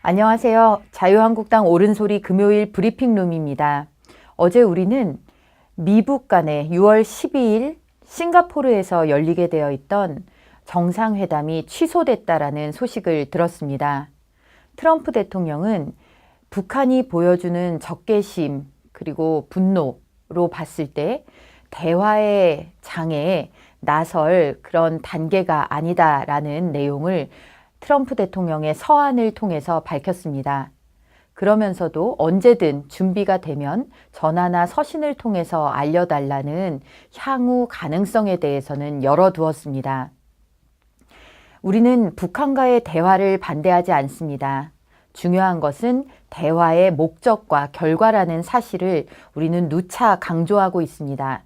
안녕하세요. 자유한국당 옳은소리 금요일 브리핑룸입니다. 어제 우리는 미북 간에 6월 12일 싱가포르에서 열리게 되어 있던 정상회담이 취소됐다라는 소식을 들었습니다. 트럼프 대통령은 북한이 보여주는 적개심 그리고 분노로 봤을 때 대화의 장에 나설 그런 단계가 아니다라는 내용을 트럼프 대통령의 서한을 통해서 밝혔습니다. 그러면서도 언제든 준비가 되면 전화나 서신을 통해서 알려달라는 향후 가능성에 대해서는 열어두었습니다. 우리는 북한과의 대화를 반대하지 않습니다. 중요한 것은 대화의 목적과 결과라는 사실을 우리는 누차 강조하고 있습니다.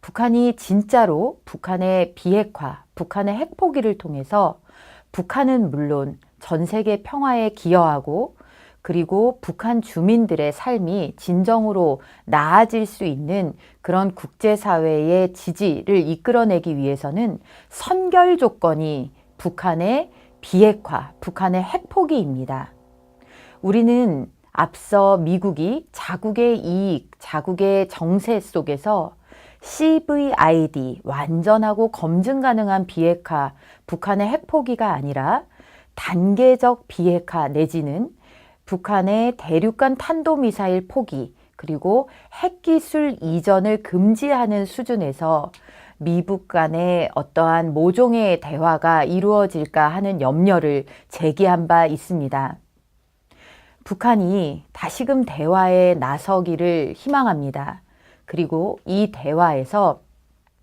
북한이 진짜로 북한의 비핵화, 북한의 핵포기를 통해서 북한은 물론 전 세계 평화에 기여하고 그리고 북한 주민들의 삶이 진정으로 나아질 수 있는 그런 국제사회의 지지를 이끌어내기 위해서는 선결 조건이 북한의 비핵화, 북한의 핵포기입니다. 우리는 앞서 미국이 자국의 이익, 자국의 정세 속에서 CVID, 완전하고 검증 가능한 비핵화, 북한의 핵포기가 아니라 단계적 비핵화 내지는 북한의 대륙간 탄도미사일 포기, 그리고 핵기술 이전을 금지하는 수준에서 미북 간의 어떠한 모종의 대화가 이루어질까 하는 염려를 제기한 바 있습니다. 북한이 다시금 대화에 나서기를 희망합니다. 그리고 이 대화에서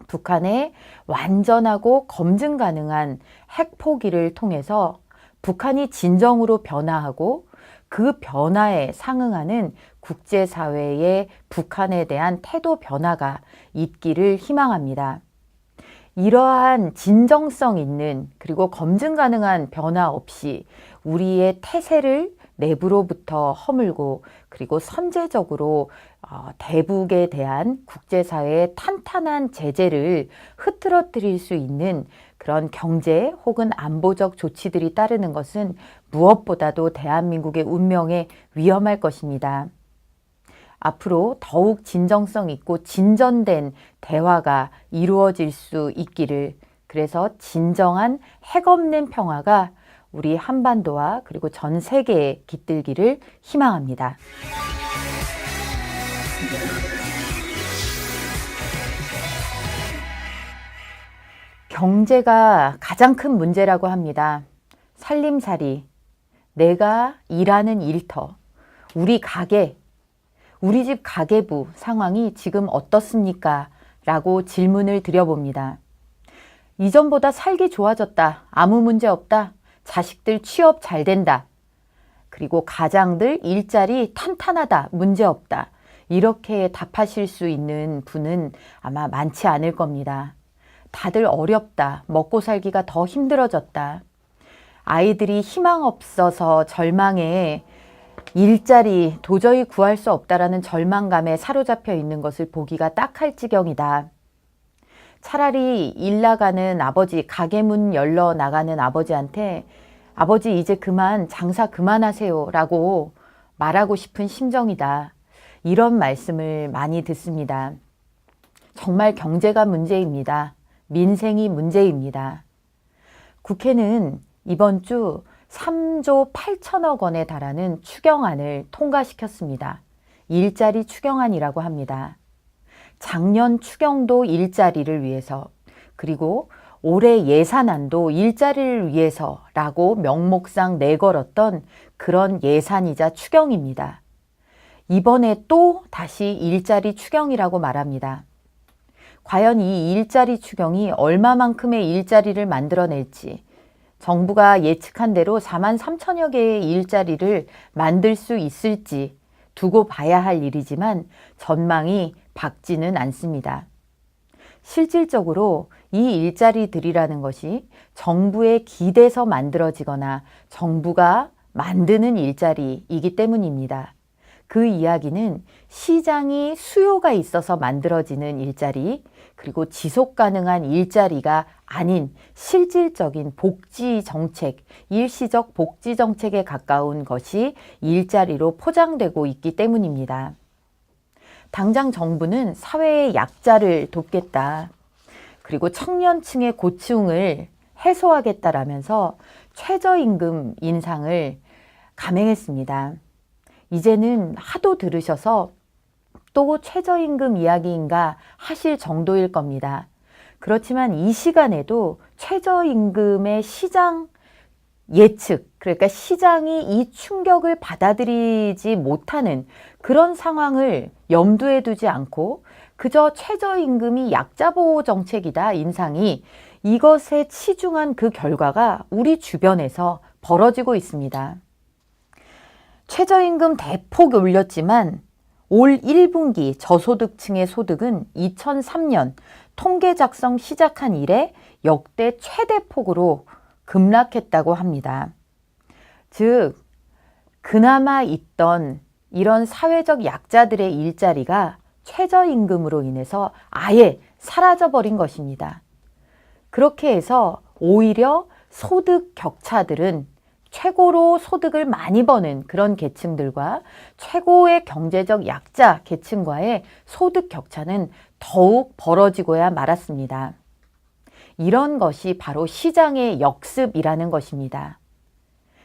북한의 완전하고 검증 가능한 핵포기를 통해서 북한이 진정으로 변화하고 그 변화에 상응하는 국제사회의 북한에 대한 태도 변화가 있기를 희망합니다. 이러한 진정성 있는 그리고 검증 가능한 변화 없이 우리의 태세를 내부로부터 허물고 그리고 선제적으로 대북에 대한 국제사회의 탄탄한 제재를 흐트러뜨릴 수 있는 그런 경제 혹은 안보적 조치들이 따르는 것은 무엇보다도 대한민국의 운명에 위험할 것입니다. 앞으로 더욱 진정성 있고 진전된 대화가 이루어질 수 있기를, 그래서 진정한 핵없는 평화가 우리 한반도와 그리고 전 세계에 깃들기를 희망합니다. 경제가 가장 큰 문제라고 합니다. 살림살이, 내가 일하는 일터, 우리 가게, 우리 집 가계부 상황이 지금 어떻습니까? 라고 질문을 드려봅니다. 이전보다 살기 좋아졌다. 아무 문제 없다. 자식들 취업 잘 된다. 그리고 가장들 일자리 탄탄하다. 문제 없다. 이렇게 답하실 수 있는 분은 아마 많지 않을 겁니다. 다들 어렵다. 먹고 살기가 더 힘들어졌다. 아이들이 희망 없어서 절망에 일자리 도저히 구할 수 없다라는 절망감에 사로잡혀 있는 것을 보기가 딱할 지경이다. 차라리 일 나가는 아버지, 가게 문 열러 나가는 아버지한테 아버지 이제 그만 장사 그만하세요 라고 말하고 싶은 심정이다. 이런 말씀을 많이 듣습니다. 정말 경제가 문제입니다. 민생이 문제입니다. 국회는 이번 주 3조 8천억 원에 달하는 추경안을 통과시켰습니다. 일자리 추경안이라고 합니다. 작년 추경도 일자리를 위해서, 그리고 올해 예산안도 일자리를 위해서라고 명목상 내걸었던 그런 예산이자 추경입니다. 이번에 또 다시 일자리 추경이라고 말합니다. 과연 이 일자리 추경이 얼마만큼의 일자리를 만들어낼지, 정부가 예측한 대로 4만 3천여 개의 일자리를 만들 수 있을지 두고 봐야 할 일이지만 전망이 밝지는 않습니다. 실질적으로 이 일자리들이라는 것이 정부에 기대서 만들어지거나 정부가 만드는 일자리이기 때문입니다. 그 이야기는 시장이 수요가 있어서 만들어지는 일자리, 그리고 지속 가능한 일자리가 아닌 실질적인 복지 정책, 일시적 복지 정책에 가까운 것이 일자리로 포장되고 있기 때문입니다. 당장 정부는 사회의 약자를 돕겠다. 그리고 청년층의 고충을 해소하겠다라면서 최저임금 인상을 감행했습니다. 이제는 하도 들으셔서 또 최저임금 이야기인가 하실 정도일 겁니다. 그렇지만 이 시간에도 최저임금의 시장 예측, 그러니까 시장이 이 충격을 받아들이지 못하는 그런 상황을 염두에 두지 않고 그저 최저임금이 약자보호 정책이다, 인상이, 이것에 치중한 그 결과가 우리 주변에서 벌어지고 있습니다. 최저임금 대폭 올렸지만 올 1분기 저소득층의 소득은 2003년 통계 작성 시작한 이래 역대 최대폭으로 급락했다고 합니다. 즉, 그나마 있던 이런 사회적 약자들의 일자리가 최저임금으로 인해서 아예 사라져버린 것입니다. 그렇게 해서 오히려 소득 격차들은 최고로 소득을 많이 버는 그런 계층들과 최고의 경제적 약자 계층과의 소득 격차는 더욱 벌어지고야 말았습니다. 이런 것이 바로 시장의 역습이라는 것입니다.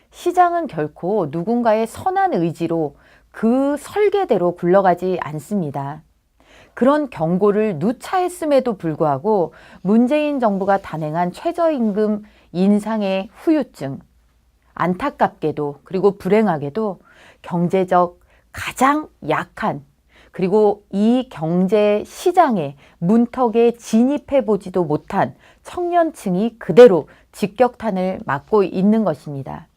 시장은 결코 누군가의 선한 의지로 그 설계대로 굴러가지 않습니다. 그런 경고를 누차했음에도 불구하고 문재인 정부가 단행한 최저임금 인상의 후유증, 안타깝게도 그리고 불행하게도 경제적 가장 약한, 그리고 이 경제 시장의 문턱에 진입해보지도 못한 청년층이 그대로 직격탄을 맞고 있는 것입니다.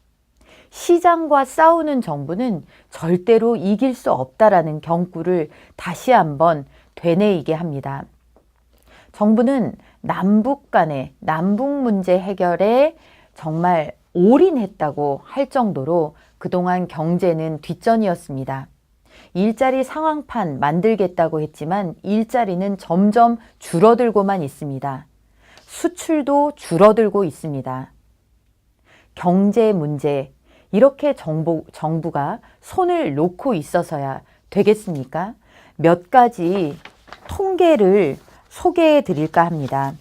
시장과 싸우는 정부는 절대로 이길 수 없다라는 경고를 다시 한번 되뇌이게 합니다. 정부는 남북 간의 남북 문제 해결에 정말 올인했다고 할 정도로 그동안 경제는 뒷전이었습니다. 일자리 상황판 만들겠다고 했지만 일자리는 점점 줄어들고만 있습니다. 수출도 줄어들고 있습니다. 경제 문제, 이렇게 정부가 손을 놓고 있어서야 되겠습니까? 몇 가지 통계를 소개해 드릴까 합니다.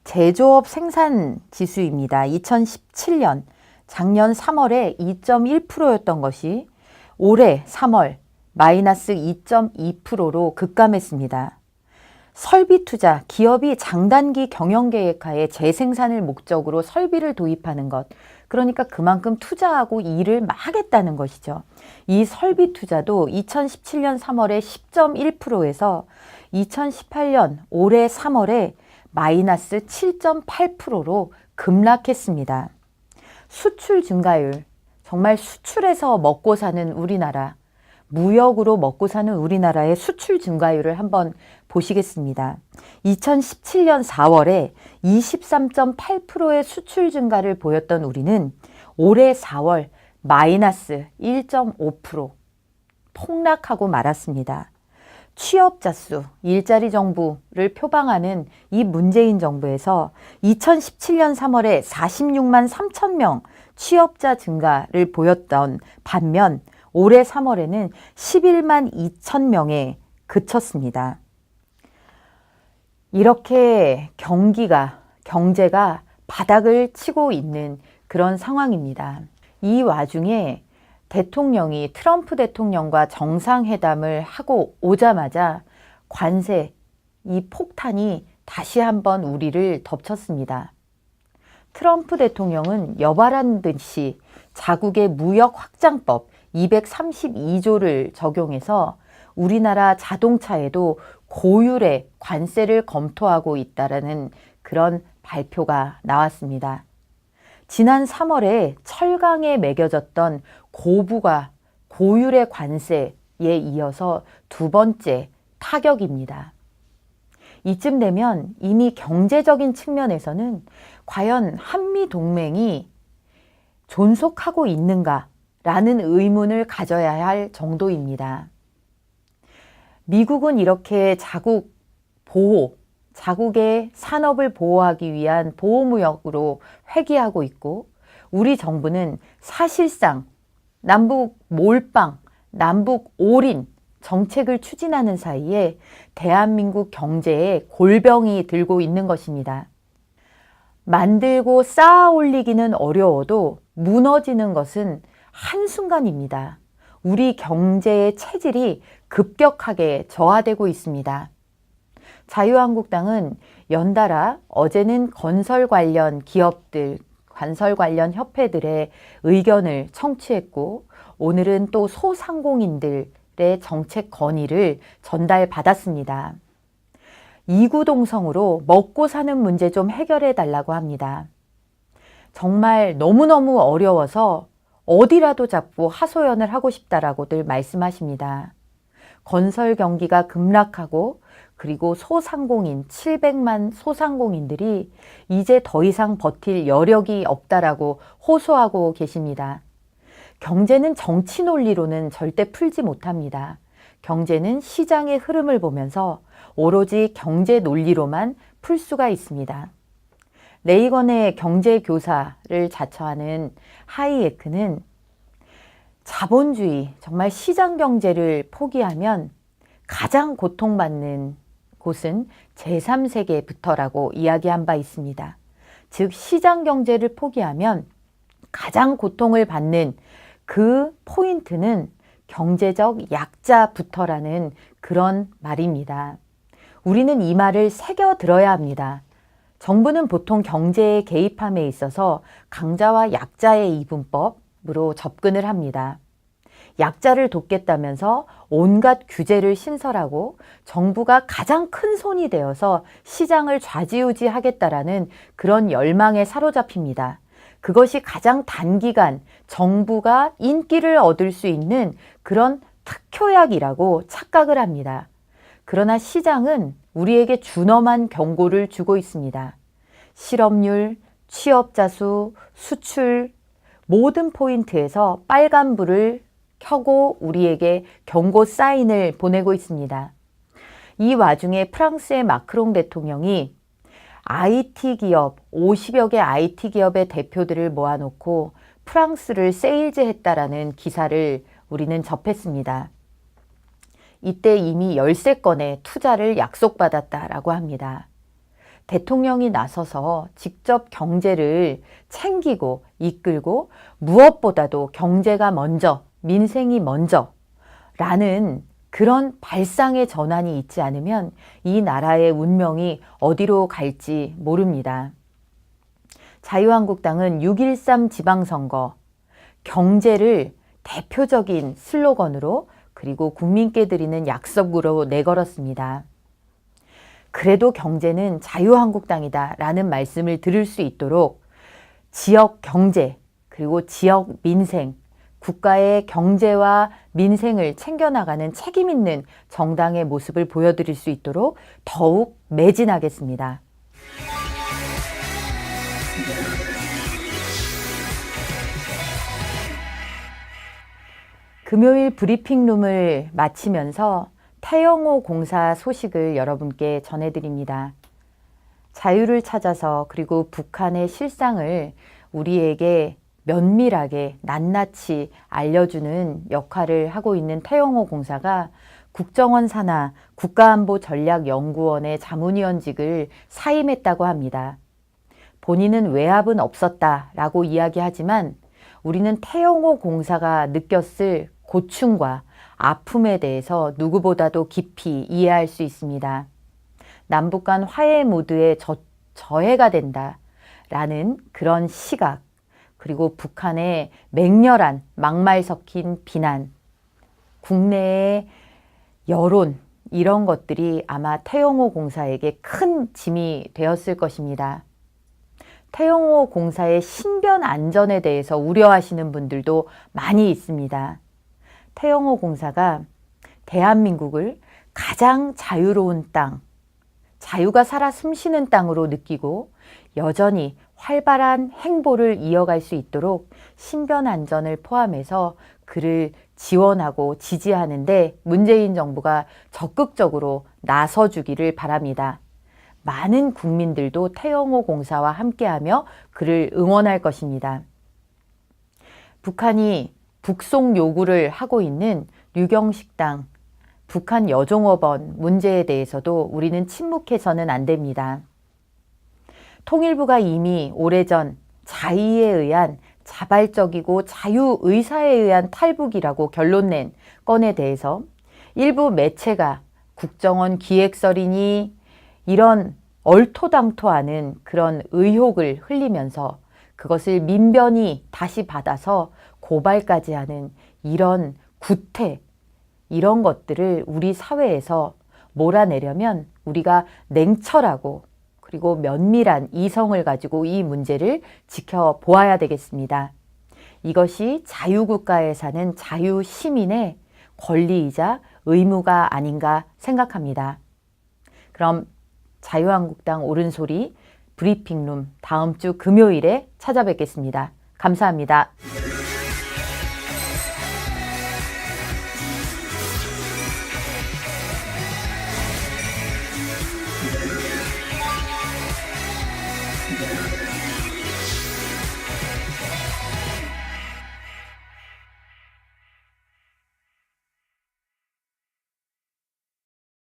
제조업 생산 지수입니다. 2017년 작년 3월에 2.1%였던 것이 올해 3월 마이너스 2.2%로 급감했습니다. 설비 투자, 기업이 장단기 경영계획하에 재생산을 목적으로 설비를 도입하는 것, 그러니까 그만큼 투자하고 일을 막 하겠다는 것이죠. 이 설비 투자도 2017년 3월에 10.1%에서 2018년 올해 3월에 마이너스 7.8%로 급락했습니다. 수출 증가율, 정말 수출해서 먹고 사는 우리나라, 무역으로 먹고 사는 우리나라의 수출 증가율을 한번 보시겠습니다. 2017년 4월에 23.8%의 수출 증가를 보였던 우리는 올해 4월 마이너스 1.5% 폭락하고 말았습니다. 취업자 수, 일자리 정부를 표방하는 이 문재인 정부에서 2017년 3월에 46만 3천 명 취업자 증가를 보였던 반면 올해 3월에는 11만 2천 명에 그쳤습니다. 이렇게 경제가 바닥을 치고 있는 그런 상황입니다. 이 와중에 트럼프 대통령과 정상회담을 하고 오자마자 관세, 이 폭탄이 다시 한번 우리를 덮쳤습니다. 트럼프 대통령은 여발한 듯이 자국의 무역 확장법 232조를 적용해서 우리나라 자동차에도 고율의 관세를 검토하고 있다라는 그런 발표가 나왔습니다. 지난 3월에 철강에 매겨졌던 고부가 고율의 관세에 이어서 두 번째 타격입니다. 이쯤 되면 이미 경제적인 측면에서는 과연 한미 동맹이 존속하고 있는가, 라는 의문을 가져야 할 정도입니다. 미국은 이렇게 자국 보호, 자국의 산업을 보호하기 위한 보호무역으로 회귀하고 있고, 우리 정부는 사실상 남북 몰빵, 남북 올인 정책을 추진하는 사이에 대한민국 경제에 골병이 들고 있는 것입니다. 만들고 쌓아 올리기는 어려워도 무너지는 것은 한순간입니다. 우리 경제의 체질이 급격하게 저하되고 있습니다. 자유한국당은 연달아 어제는 건설 관련 기업들, 건설 관련 협회들의 의견을 청취했고, 오늘은 또 소상공인들의 정책 건의를 전달받았습니다. 이구동성으로 먹고 사는 문제 좀 해결해 달라고 합니다. 정말 너무너무 어려워서 어디라도 잡고 하소연을 하고 싶다라고들 말씀하십니다. 건설 경기가 급락하고, 그리고 소상공인 700만 소상공인들이 이제 더 이상 버틸 여력이 없다라고 호소하고 계십니다. 경제는 정치 논리로는 절대 풀지 못합니다. 경제는 시장의 흐름을 보면서 오로지 경제 논리로만 풀 수가 있습니다. 레이건의 경제교사를 자처하는 하이에크는 자본주의, 정말 시장 경제를 포기하면 가장 고통받는 곳은 제3세계부터라고 이야기한 바 있습니다. 즉, 시장 경제를 포기하면 가장 고통을 받는 그 포인트는 경제적 약자부터라는 그런 말입니다. 우리는 이 말을 새겨 들어야 합니다. 정부는 보통 경제에 개입함에 있어서 강자와 약자의 이분법으로 접근을 합니다. 약자를 돕겠다면서 온갖 규제를 신설하고 정부가 가장 큰 손이 되어서 시장을 좌지우지하겠다라는 그런 열망에 사로잡힙니다. 그것이 가장 단기간 정부가 인기를 얻을 수 있는 그런 특효약이라고 착각을 합니다. 그러나 시장은 우리에게 준엄한 경고를 주고 있습니다. 실업률, 취업자 수, 수출 모든 포인트에서 빨간불을 켜고 우리에게 경고 사인을 보내고 있습니다. 이 와중에 프랑스의 마크롱 대통령이 IT 기업, 50여 개 IT 기업의 대표들을 모아놓고 프랑스를 세일즈했다라는 기사를 우리는 접했습니다. 이때 이미 13건의 투자를 약속받았다라고 합니다. 대통령이 나서서 직접 경제를 챙기고 이끌고 무엇보다도 경제가 먼저, 민생이 먼저 라는 그런 발상의 전환이 있지 않으면 이 나라의 운명이 어디로 갈지 모릅니다. 자유한국당은 6.13 지방선거, 경제를 대표적인 슬로건으로 그리고 국민께 드리는 약속으로 내걸었습니다. 그래도 경제는 자유한국당이다 라는 말씀을 들을 수 있도록 지역 경제 그리고 지역 민생, 국가의 경제와 민생을 챙겨나가는 책임 있는 정당의 모습을 보여드릴 수 있도록 더욱 매진하겠습니다. 금요일 브리핑룸을 마치면서 태영호 공사 소식을 여러분께 전해드립니다. 자유를 찾아서 그리고 북한의 실상을 우리에게 면밀하게 낱낱이 알려주는 역할을 하고 있는 태영호 공사가 국정원 산하 국가안보전략연구원의 자문위원직을 사임했다고 합니다. 본인은 외압은 없었다라고 이야기하지만 우리는 태영호 공사가 느꼈을 고충과 아픔에 대해서 누구보다도 깊이 이해할 수 있습니다. 남북 간 화해 모드에 저해가 된다라는 그런 시각, 그리고 북한의 맹렬한 막말 섞인 비난, 국내의 여론, 이런 것들이 아마 태영호 공사에게 큰 짐이 되었을 것입니다. 태영호 공사의 신변 안전에 대해서 우려하시는 분들도 많이 있습니다. 태영호 공사가 대한민국을 가장 자유로운 땅, 자유가 살아 숨쉬는 땅으로 느끼고 여전히 활발한 행보를 이어갈 수 있도록 신변 안전을 포함해서 그를 지원하고 지지하는데 문재인 정부가 적극적으로 나서주기를 바랍니다. 많은 국민들도 태영호 공사와 함께하며 그를 응원할 것입니다. 북한이 북송 요구를 하고 있는 유경식당, 북한 여종업원 문제에 대해서도 우리는 침묵해서는 안 됩니다. 통일부가 이미 오래전 자의에 의한 자발적이고 자유의사에 의한 탈북이라고 결론낸 건에 대해서 일부 매체가 국정원 기획설이니 이런 얼토당토하는 그런 의혹을 흘리면서 그것을 민변이 다시 받아서 고발까지 하는 이런 구태, 이런 것들을 우리 사회에서 몰아내려면 우리가 냉철하고 그리고 면밀한 이성을 가지고 이 문제를 지켜보아야 되겠습니다. 이것이 자유국가에 사는 자유시민의 권리이자 의무가 아닌가 생각합니다. 그럼 자유한국당 옳은소리 브리핑룸 다음 주 금요일에 찾아뵙겠습니다. 감사합니다.